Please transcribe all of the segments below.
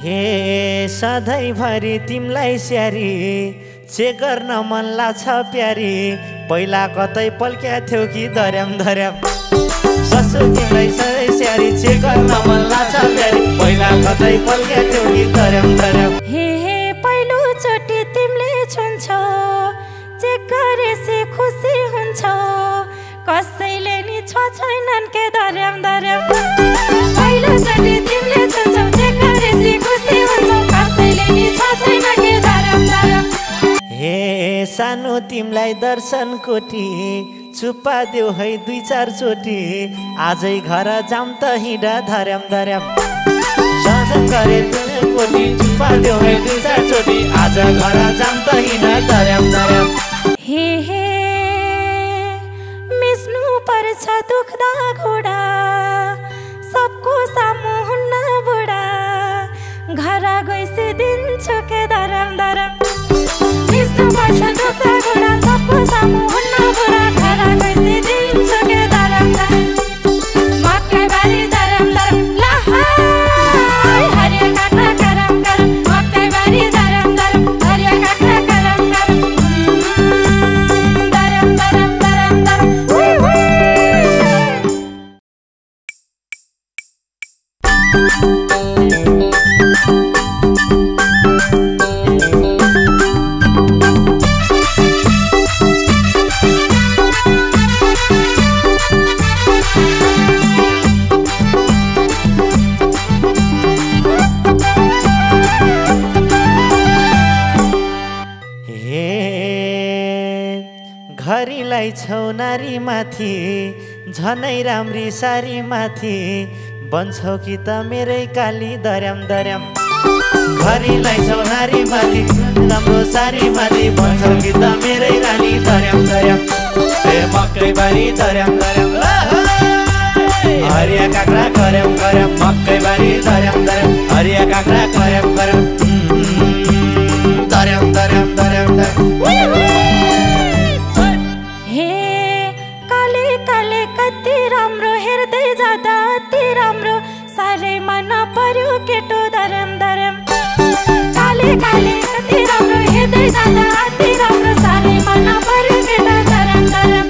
हे सधैँभरि तिमलाई स्यारी चेक गर्न मन लाग्छ प्यारी पहिला कतै पल्क्या थियौ कि धर्याम धर्याम ससु तिमलाई सधैँ स्यारी चेक गर्न मन लाग्छ प्यारी पहिला कतै पल्क्या थियौ कि धर्याम धर्याम हे पहिलो चोटि तिमीले छुन्छौ चेक गरेपछि खुसी हुन्छौ कसैले नि छैनन् के धर्याम धर्याम पहिलो चोटि तिमीले छुन्छौ चेक गरेपछि खुसी हुन्छौ कसैले नि छैनन् के धर्याम धर्याम हे सानो तिमलाई दर्शन कोटी चुप्पा देऊ है 2-4 चोटि आजै घर जाम त हिँड धर्याम धर्याम सजन गरे कोटी चुप्पा देऊ है 2-4 चोटि आज घर जाम त हिँड धर्याम धर्याम हे मिस्नु पर्छ दुख्दा घोडा सबको सामु हुन्न बुढा घर गएपछि दिन्छु के धर्याम धर्याम मिस्नु पर्छ दुख्दा घोडा सबको सामु हुन्न बुढा घर गएपछि दिन्छु के धर्याम धर्याम मकै बारी धर्याम धर्याम लहाई हरिया काट्न करम करम मकै बारी धर्याम धर्याम हरिया काट्न करम करम धर्याम धर्याम धर्याम धर्याम हुई हुई घरीलाई छौ नारी माथि झनै राम्री सारी माथि बन्छौ कि त मेरै काली धर्याम धर्याम घरीलाई छौ नारी माथि राम्रो सारी माथि बन्छौ कि त मेरै काली धर्याम धर्याम ए मकै बारी धर्याम धर्याम हरिया काक्रा करम करम मकै बारी धर्याम धर्याम हरिया काक्रा करम करम धर्याम धर्याम धर्याम धर्याम कति राम्रो हेर्दै जाँदा अति राम्रो साह्रै मन पर्यो केटो धर्याम धर्याम काले काले कति राम्रो हेर्दै जाँदा अति राम्रो साह्रै मन पर्यो केटो धर्याम धर्याम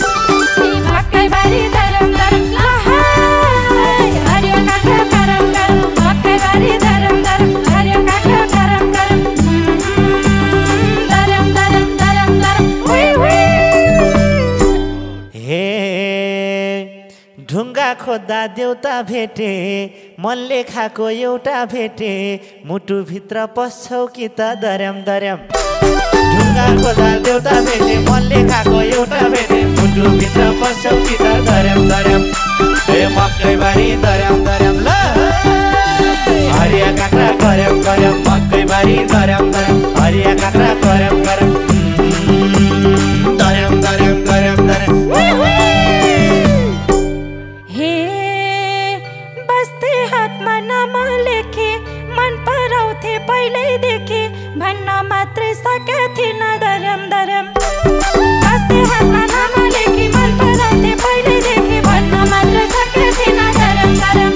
मकै बारी धर्याम धर्याम लहाई हरियो काट्न करम करम मकै बारी धर्याम धर्याम हरियो काट्न करम करम धर्याम धर्याम धर्याम धर्याम हुई हुई हे ढुङ्गा खोज्दा देउता भेटे मनले खाएको एउटा भेटे मुटुभित्र पस्छौ कि त धर्याम धर्याम ढुङ्गा खोज्दा देउता भेटे मनले खाएको एउटा भेटे मुटुभित्र पस्छौ कि त धर्याम धर्याम ए मकै बारी धर्याम धर्याम ल हरिया काक्रा करम करम मकै बारी धर्याम धर्याम हरिया काक्रा करम करम धर्याम धर्याम धर्याम धर्याम पहिल्यैदेखि भन्न मात्रै सके थिइन धर्याम धर्याम बस्दै हातमा नाम लेखी मन पराउँथे पहिल्यैदेखि भन्न मात्रै सके थिइन धर्याम धर्याम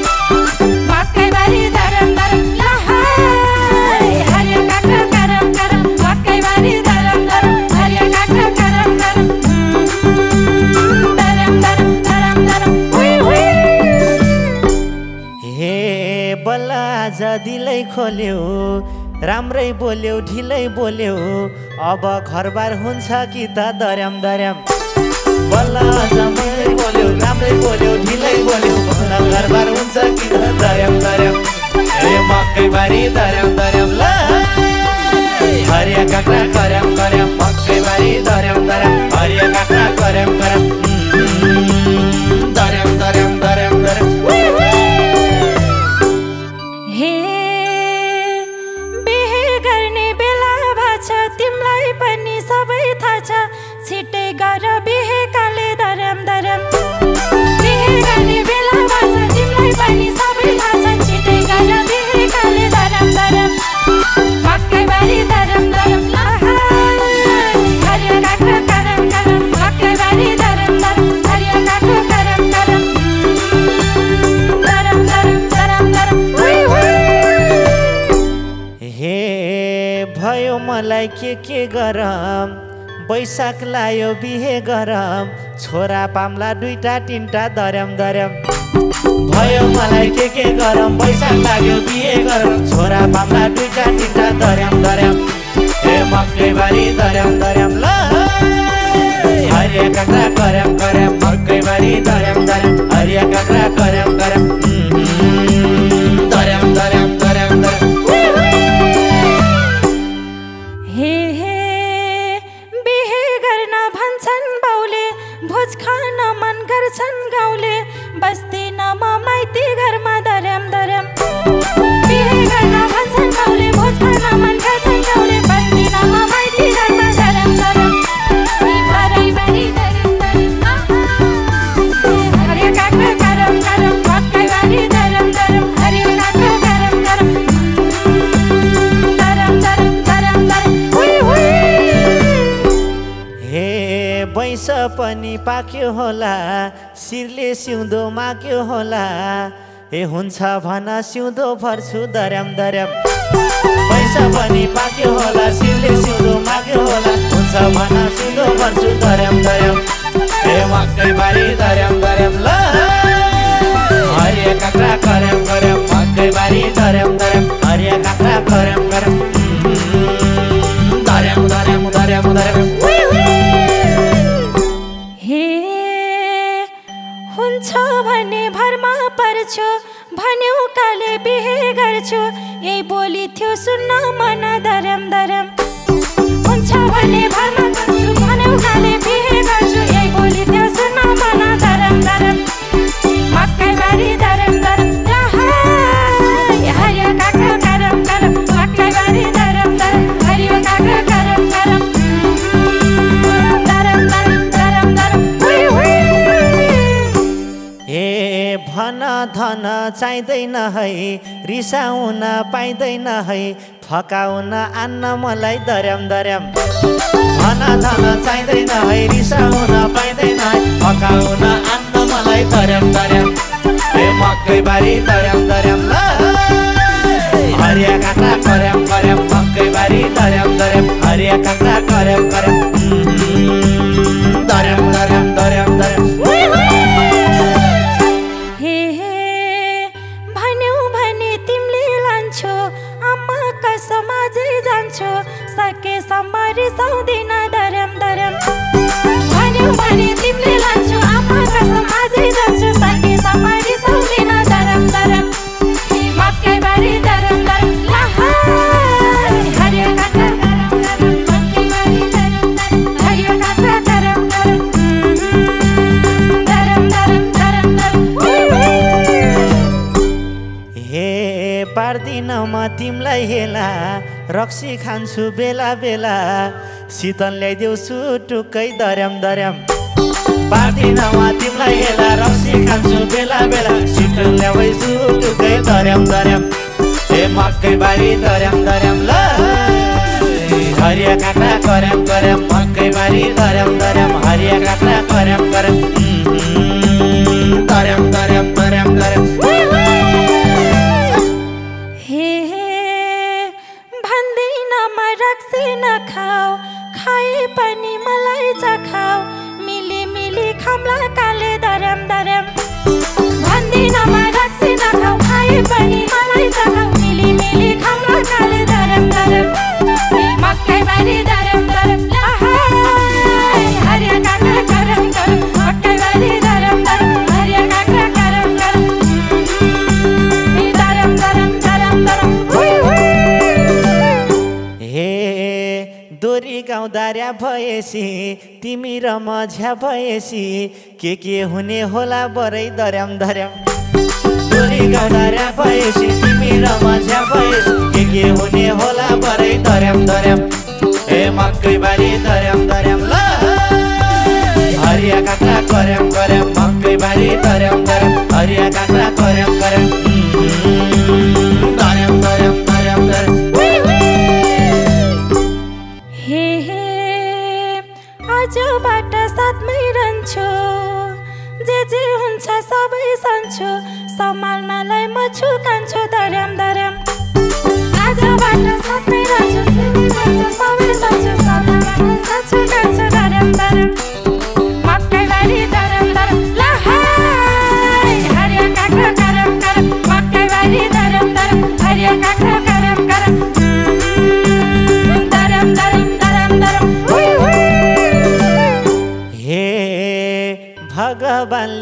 मकै बारी धर्याम धर्याम लहाई हरिया काट्न करम करम मकै बारी धर्याम धर्याम हरिया काट्न करम करम धर्याम धर्याम धर्याम धर्याम हुई हुई हे बल्ल आज दिलै खोल्यो राम्रै बोल्यौ ढिलै बोल्यौ अब घरबार हुन्छ कि त धर्याम धर्याम बल्ल आज मैले बोल्यौ राम्रै बोल्यौ ढिलै बोल्यौ बल्ल घरबार हुन्छ कि त धर्याम धर्याम ए मकै बारी धर्याम धर्याम ल हरिया काक्रा करम करम मकै बारी धर्याम धर्याम हरिया काक्रा करम करम धर्याम धर्याम धर्याम धर्याम तिमलाई पनि सबै थाहा छ छिटै गर बिहे काले धर्याम धर्याम बिहे गर्ने बेला भएछ तिमलाई पनि सबै थाहा छ छिटै गर बिहे काले धर्याम धर्याम मकै बारी धर्याम धर्याम लहाई हरिया काट्न करम करम मकै बारी धर्याम धर्याम हरिया काट्न करम करम धर्याम धर्याम धर्याम धर्याम हुई हुई भयो मलाई के गरम बैशाख लायो बिहे गरम छोरा पाम्ला दुईटा तिनटा दर्याम दर्याम भयो मलाई के गरम बैशाख लाग्यो बिहे गरम छोरा पाम्ला दुईटा तिनटा दर्याम दर्याम ए मकैबारी दर्याम दर्याम ल हरिया काँक्रा कर्याम कर्याम मकैबारी दर्याम दर्याम हरिया काँक्रा कर्याम कर्याम दर्याम दर्याम दर्याम दर्याम हे बिहे गर्न भन्छन् बाउले भोज खान मन गर्छन् गाउँले बस्दिनमा माइती घरमा दर्याम दर्याम बिहे गर्न भन्छन् बाउले भोज खान मन गर्छन् गाउँले बस्दिनमा माइती घरमा दर्याम दर्याम हरियाबारी दर्याम दर्याम हरिया काँक्रा कर्याम कर्याम मकैबारी दर्याम दर्याम हरिया काँक्रा कर्याम कर्याम दर्याम दर्याम दर्याम दर्याम हे बैस पनि पाक्यो होला शिरले सिउँदो माग्यो होला ए हुन्छ भन सिउँदो भर्छु दर्याम दर्याम बैस पनि पाक्यो होला शिरले सिउँदो माग्यो होला हुन्छ भन सिउँदो भर्छु दर्याम दर्याम ए मकैबारी दर्याम दर्याम ल हरिया काँक्रा कर्याम कर्याम मकैबारी दर्याम दर्याम हरिया काँक्रा कर्याम कर्याम दर्याम दर्याम दर्याम दर्याम हुन्छ भने भरमा पर्छु भन्यौ काले बिहे गर्छु यही बोली थियो सुन्न मन दर्याम दर्याम हुन्छ भने भरमा पर्छु भन्यौ काले बिहे गर्छु यही बोली थियो सुन्न मन दर्याम दर्याम मकैबारी दर्याम दर्याम हरिया काँक्रा कर्याम कर्याम मकैबारी दर्याम दर्याम हरिया काँक्रा कर्याम कर्याम दर्याम दर्याम दर्याम दर्याम ए भन धन चाहिँदैन है रिसाउन पाइँदैन है फकाउन आन्न मलाई दर्याम दर्याम भन धन चाहिँदैन है रिसाउन पाइँदैन है फकाउन आन्न मलाई दर्याम दर्याम ए मकैबारी दर्याम दर्याम ल हरिया काँक्रा कर्याम कर्याम मकैबारी दर्याम दर्याम हरिया काँक्रा कर्याम कर्याम दर्याम दर्याम दर्याम दर्याम सके सम्मरी सौदिन दर्याम दर्याम भन्यौ भने तिमीले लान्छु आमा कसम आजै जान्छु सके सम्मरी सौदिन दर्याम दर्याम मकैबारी दर्याम दर्याम हरिया काँक्रा कर्याम कर्याम मकैबारी दर्याम दर्याम हरिया काँक्रा कर्याम कर्याम दर्याम दर्याम दर्याम दर्याम हे पार्दिन म तिमीलाई हेला रक्सी खान्छु बेला बेला शीतल ल्याइदेऊ टुक्कै दर्याम दर्याम पार्दिन म तिमीलाई हेला रक्सी खान्छु बेला बेला शीतल ल्याइदेऊ टुक्कै दर्याम दर्याम ए मकैबारी दर्याम दर्याम ल हरिया काँक्रा कर्याम कर्याम मकैबारी दर्याम दर्याम हरिया काँक्रा कर्याम कर्याम दर्याम दर्याम दर्याम दर्याम रक्सी नखाऊ खाए पनि मलाई चखाऊ मिली मिली खाम्ला काले दर्याम दर्याम भन्दिनमा रक्सी नखाऊ खाए पनि मलाई चखाऊ मिली मिली खाम्ला काले दर्याम दर्याम मकैबारी दर्याम दर्याम हरिया काँक्रा कर्याम कर्याम मकैबारी दर्याम दर्याम हरिया काँक्रा कर्याम कर्याम दर्याम दर्याम दर्याम दर्याम दोरी गाउँ दार्या भएसी तिमी र म झ्या भएसी के हुने होला बरै दर्याम दर्याम दोरी गाउँ दार्या भएसी तिमी र म झ्या भएसी के हुने होला बरै दर्याम दर्याम ए मकैबारी दर्याम दर्याम ल हरिया काँक्रा कर्याम कर्याम मकैबारी दर्याम दर्याम हरिया काँक्रा कर्याम कर्याम दर्याम दर्याम दर्याम दर्याम आजबाट साथमै रहन्छु जे हुन्छ सबै सन्छु सम्हाल्नलाई म छु कान्छु दर्याम दर्याम आजबाट साथमै रहन्छु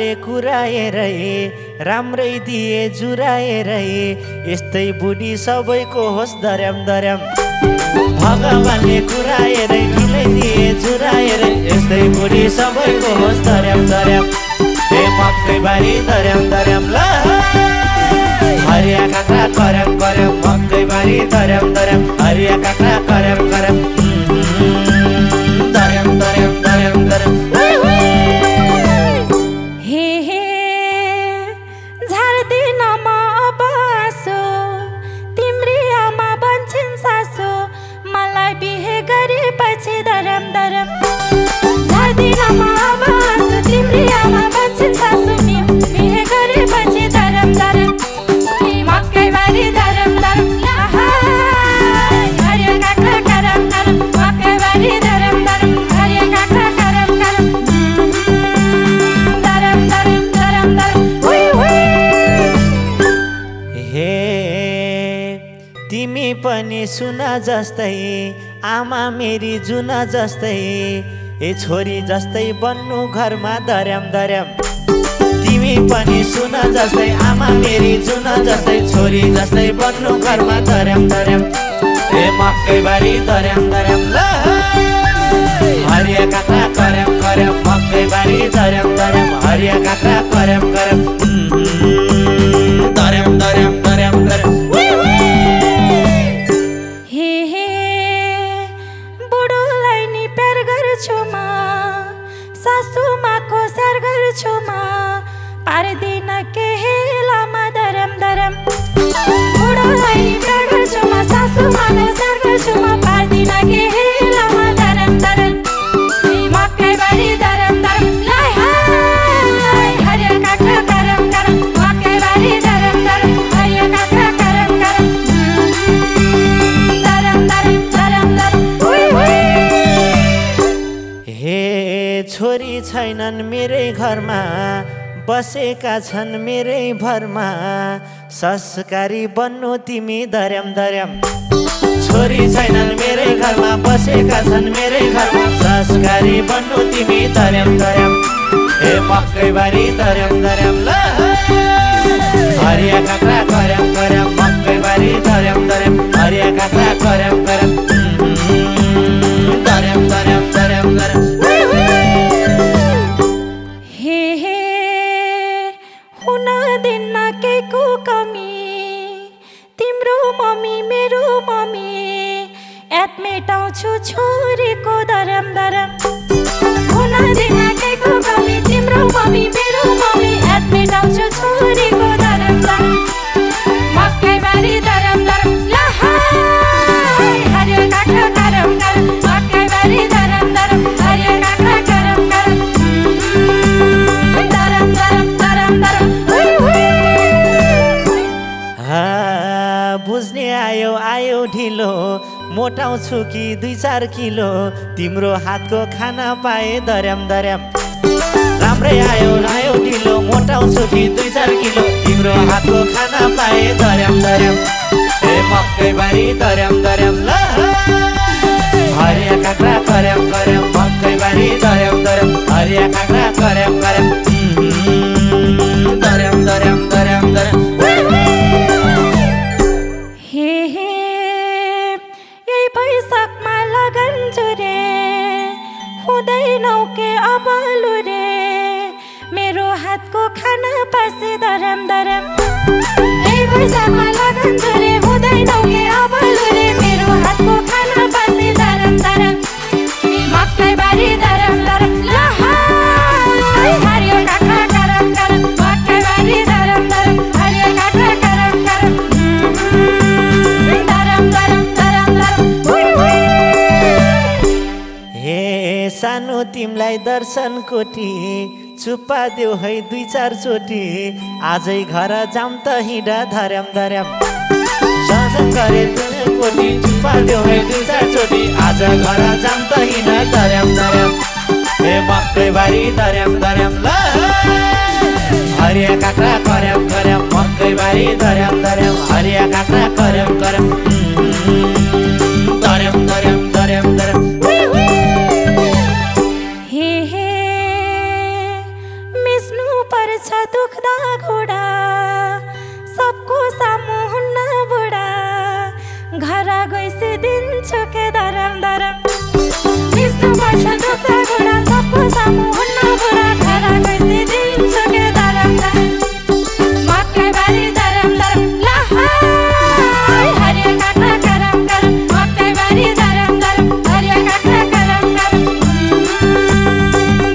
भगवानले कुराएरै राम्रै दिए जुराएरै यस्तै बुढी सबैको होस् दर्याम दर्याम भगवानले कुराएरै ढिलै दिए जुराएरै यस्तै बुढी सबैको होस् दर्याम दर्याम ए मकैबारी दर्याम दर्याम ल हरिया काँक्रा कर्याम कर्याम मकैबारी दर्याम दर्याम हरिया काँक्रा कर्याम कर्याम दर्याम दर्याम दर्याम दर्याम दर्याम दर्याम झार्दिनमा आवाज तिम्री आमा बन्छन् सासु बिहे गरेपछि दर्याम दर्याम मकैबारी दर्याम दर्याम हरिया काँक्रा कर्याम कर्याम मकैबारी दर्याम दर्याम हरिया काँक्रा कर्याम कर्याम दर्याम दर्याम दर्याम दर्याम हुइ हुइ हे तिमी पनि सुना जस्तै आमा मेरी जुना जस्तै ए छोरी जस्तै बन्नु घरमा दर्याम दर्याम तिमी पनि सुना जस्तै आमा मेरी जुना जस्तै छोरी जस्तै बन्नु घरमा दर्याम दर्याम ए मकैबारी दर्याम दर्याम ल हरिया काँक्रा कर्याम कर्याम मकैबारी दर्याम दर्याम हरिया काँक्रा कर्याम कर्याम दर्याम दर्याम दर्याम दर्याम सासुमाको स्याहार गर्छु म पार्दिन केही लामा दर्याम दर्याम बुढोलाई प्यार गर्छु म सासुमाको स्याहार गर्छु म पार्दिन केही लामा दर्याम दर्याम मकैबारी दर्याम दर्याम लाई हाय हरिया काँक्रा कर्याम कर्याम मकैबारी दर्याम दर्याम हरिया काँक्रा कर्याम कर्याम दर्याम दर्याम दर्याम दर्याम हुइ हुइ हे छोरी छैनन् मेरै घरमा बसेका छन् मेरै भरमा संस्कारी बन्नु तिमी दर्याम दर्याम छोरी छैनन् मेरै घरमा बसेका छन् मेरै घरमा संस्कारी बन्नु तिमी दर्याम दर्याम ए मकैबारी दर्याम दर्याम ल हरिया काँक्रा कर्याम कर्याम मकैबारी दर्याम दर्याम हरिया काँक्रा कर्याम कर्याम दर्याम दर्याम दर्याम दर्याम केको कमी तिम्रो मम्मी मेरो मम्मी याद मेटाउँछु छोरीको दर्याम दर्याम हुन दिन केको कमी तिम्रो मम्मी मेरो मम्मी याद मेटाउँछु छोरीको दर्याम दर्याम मकैबारी दर्याम दर्याम ल हरिया काँक्रा कर्याम कर्याम मकैबारी दर्याम दर्याम हरिया काँक्रा कर्याम कर्याम दर्याम दर्याम दर्याम दर्याम बुझ्ने आयो आयो ढिलो मोटाउँछु कि 2-4 किलो तिम्रो हातको खाना पाए दर्याम दर्याम राम्रै आयो आयो ढिलो मोटाउँछु कि 2-4 किलो तिम्रो हातको खाना पाए दर्याम दर्याम ए मकैबारी दर्याम दर्याम ल हरिया काँक्रा कर्याम कर्याम मकैबारी दर्याम दर्याम हरिया काँक्रा कर्याम कर्याम दर्याम दर्याम दर्याम दर्याम बैशाखमा लगन जुरे हुँदैनौ के अबलु रे मेरो हातको खाना पासे दर्याम दर्याम बैशाखमा लगन जुरे हुँदैनौ के अबलु रे मेरो हातको खाना पासे दर्याम दर्याम मकैबारी दर्याम दर्याम ल हरिया काँक्रा कर्याम कर्याम मकैबारी दर्याम दर्याम हरिया काँक्रा कर्याम कर्याम दर्याम दर्याम दर्याम दर्याम सानो तिमलाई दर्शन कोटी चुप्पा देऊ है 2-4 चोटी आजै घर जाम त हिँड धर्याम धर्याम सजन गरे कोटी चुप्पा देऊ है 2-4 चोटी आज घर जाम त हिँड धर्याम धर्याम ए मकैबारी धर्याम धर्याम ल हरिया काँक्रा कर्याम कर्याम मकैबारी धर्याम धर्याम हरिया काँक्रा कर्याम कर्याम धर्याम धर्याम धर्याम धर्याम मिस्नु पर गएपछि दिन्छु के धरम धरम यस्तो पर्छ दुख्दा घुँडा सबको सामु हुन्न बुढा घर गएपछि दिन्छु के धरम धरम मकैबारी धरम धरम लहाई हरिया काँक्रा गरम गरम मकैबारी धरम धरम हरिया काँक्रा गरम गरम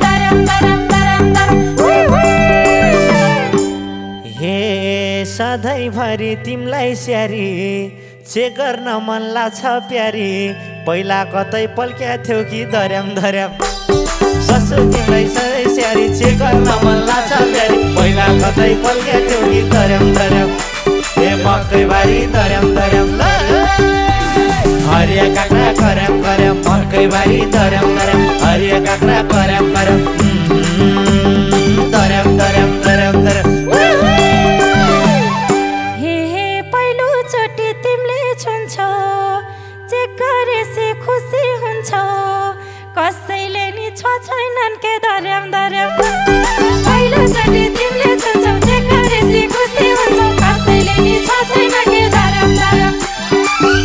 धरम धरम धरम धरम हे सधैँभरि तिमीलाई स्यारी चेक गर्न मन लाग्छ प्यारी पहिला कतै पल्क्या थियौ कि धर्याम धर्याम ससु तिमीलाई सधैँ स्यारी चेक गर्न मन लाग्छ प्यारी पहिला कतै पल्क्या थियौ कि धर्याम धर्याम हे मकैबारी धर्याम धर्याम ल हरिया काँक्रा करम करम मकैबारी धर्याम धर्याम हरिया काँक्रा करम करम धर्याम धर्याम धर्याम धर्याम खुसी हुन्छ कसैले नि छ छैनन् के धर्याम धर्याम पहिलोचोटि तिमीले छुन्छौ चेक गरेपछि खुसी हुन्छ कसैले नि छ छैन के धर्याम धर्याम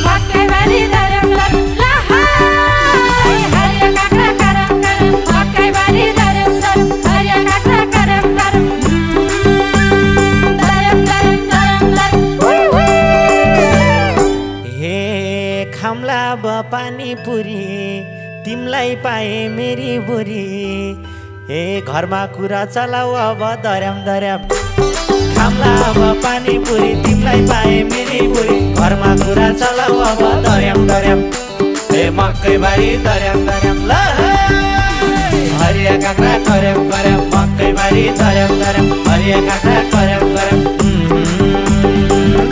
मकैबारी धर्याम धर्याम लहाई हरिया काँक्रा गरम गरम मकैबारी धर्याम धर्याम हरिया काँक्रा गरम गरम धर्याम धर्याम धर्याम धर्याम हे खाम्ला ब पानी पुरी तिमलाई पाए मेरी बुरी हे घरमा कुरा चलाऊ अब धर्याम धर्याम खाम्ला अब पानी पुरी तिमलाई पाए मेरी बुरी घरमा कुरा चलाऊ अब धर्याम धर्याम हे मकैबारी धर्याम धर्याम ल हरिया काँक्रा करम करम मकैबारी धर्याम धर्याम हरिया काँक्रा करम करम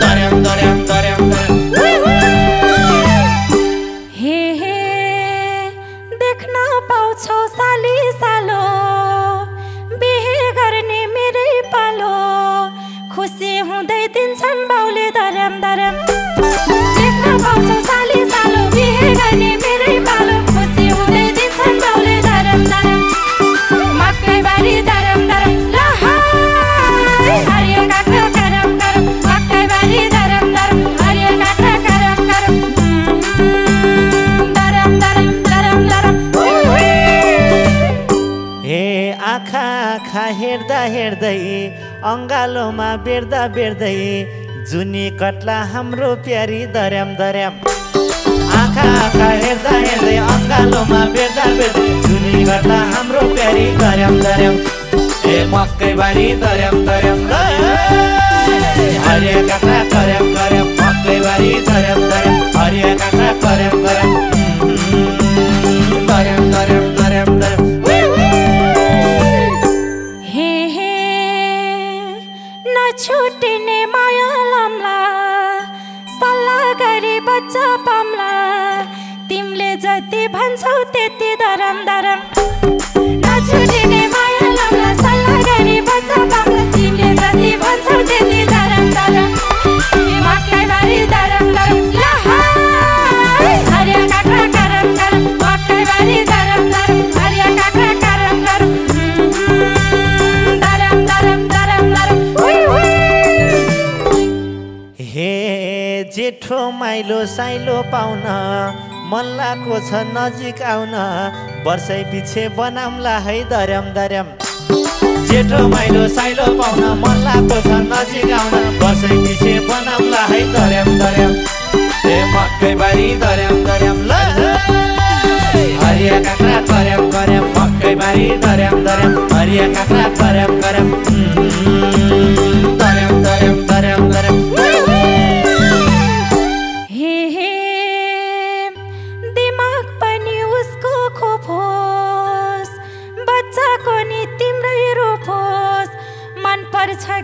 धर्याम धर्याम धर्याम धर्याम पाउँछौ साली सालो बिहे गर्ने मेरै पालो खुसी हुँदै दिन्छन् बाउले धर्याम धर्याम देख्न पाउँछौ साली सालो बिहे गर्ने मेरै पालो खुसी हुँदै दिन्छन् बाउले धर्याम धर्याम मकैबारी धर्याम धर्याम लहाई हरिया काँक्रा गरम गरम मकैबारी धर्याम धर्याम हरिया काँक्रा गरम गरम धर्याम धर्याम धर्याम धर्याम आँखा आँखा हेर्दा हेर्दै अङ्गालोमा बेर्दा बेर्दै जुनी कट्ला हाम्रो प्यारी धर्याम धर्याम आँखा आँखा हेर्दा हेर्दै अङ्गालोमा बेर्दा बेर्दै जुनी कट्ला हाम्रो प्यारी धर्याम धर्याम ए मकैबारी धर्याम धर्याम हरिया काँक्रा करम करम मकैबारी धर्याम धर्याम हरिया काँक्रा करम करम धर्याम धर्याम धर्याम धर्याम छुटिने माया लाम्ला सल्लाह गरी बच्चा पाम्ला तिमीले जति भन्छौ त्यति धर्याम धर्याम नछुटिने माया लाम्ला सल्लाह गरी बच्चा पाम्ला तिमीले जति भन्छौ त्यति धर्याम धर्याम मकैबारी धर्याम धर्याम लहाई हरिया काँक्रा गरम गरम मकैबारी धर्याम धर्याम हरिया काँक्रा गरम गरम धर्याम धर्याम धर्याम धर्याम हे जेठो माइलो साइलो पाउन मन लागेको छ नजिक आउन वर्षै पछि बनाउँला है धर्याम धर्याम जेठो माइलो साइलो पाउन मन लागेको छ नजिक आउन वर्षै पछि बनाउँला है धर्याम धर्याम हे मकैबारी धर्याम धर्याम ल हरिया काँक्रा करम करम मकैबारी धर्याम धर्याम हरिया काँक्रा करम करम धर्याम धर्याम धर्याम धर्याम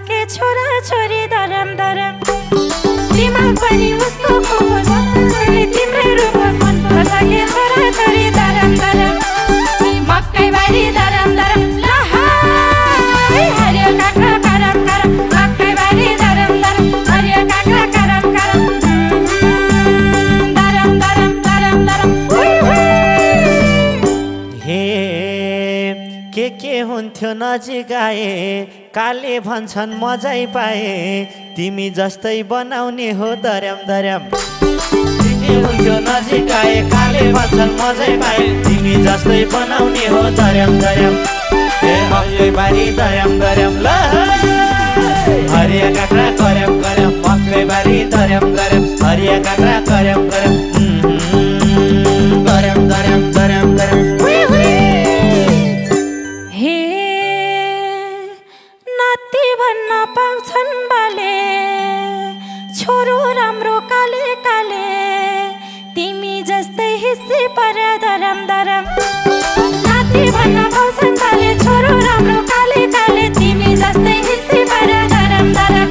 के छोरा छोरी धर्याम धर्याम दिमाग पनि उसको खोज तिम्रै रूप मन पर्छ के छोरा छोरी धर्याम धर्याम मकैबारी धर्याम धर्याम लहाई हरिया काँक्रा गरम गरम मकैबारी धर्याम धर्याम हरिया काँक्रा गरम गरम धर्याम धर्याम धर्याम धर्याम हे के हुन्थ्यो नजिक आए काले भन्छन् मजै पाए तिमी जस्तै बनाउने हो धर्याम धर्याम के हुन्थ्यो नजिक आए काले भन्छन् मजै पाए तिमी जस्तै बनाउने हो दर्याम दर्याम ए मकै बारी दर्याम दर्याम ल हरिया काँक्रा कर्याम कर्याम मकै बारी दर्याम दर्याम हरिया काँक्रा कर्याम कर्याम दर्याम दर्याम दर्याम दर्याम हे नाति भन्न पाउँछन् बाले छोरो राम्रो काले काले तिमी जस्तै हिस्सी पर्या दरम दरम नाति भन्न पाउँछन् बाले छोरो राम्रो काले काले तिमी जस्तै हिस्सी पर्या दरम दरम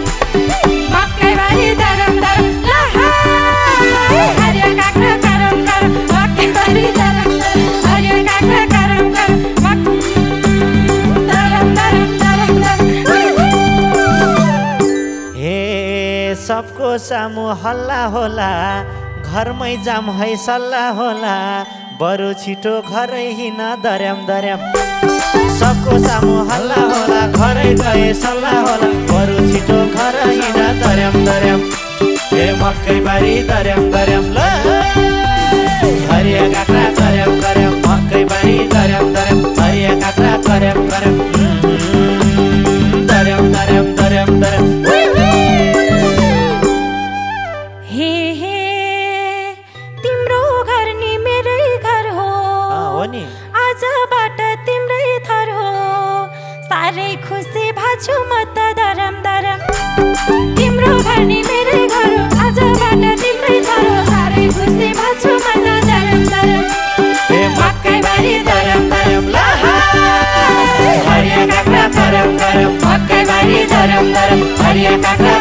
मकै बारी दरम दरम हरिया काँक्रा करम करम मकै बारी दरम दरम हरिया काँक्रा करम करम दरम दरम दरम दरम हे सबको सामु हल्ला होला घरमै जाम है सल्लाह होला बरु छिटो घरै हिँड दर्याम दर्याम सबको सामु हल्ला होला घरै गए सल्लाह होला बरु छिटो घर हिँड दर्याम दर्याम हे मकै बारी दर्याम दर्याम ल हरिया काँक्रा कर्याम कर्याम मकै बारी दर्याम दर्याम हरिया काँक्रा कर्याम कर्याम दर्याम दर्याम दर्याम दर्याम आजबाट तिम्रै थर हो साह्रै खुसी भाछु म त दरम दरम तिम्रो घर नि मेरै घर हो आजबाट तिम्रै थर हो साह्रै खुसी भाछु म त दरम दरम ए मकै बारी दर्याम दर्याम ल हरिया काँक्रा कर्याम कर्याम मकै बारी दर्याम दर्याम हरिया काँक्रा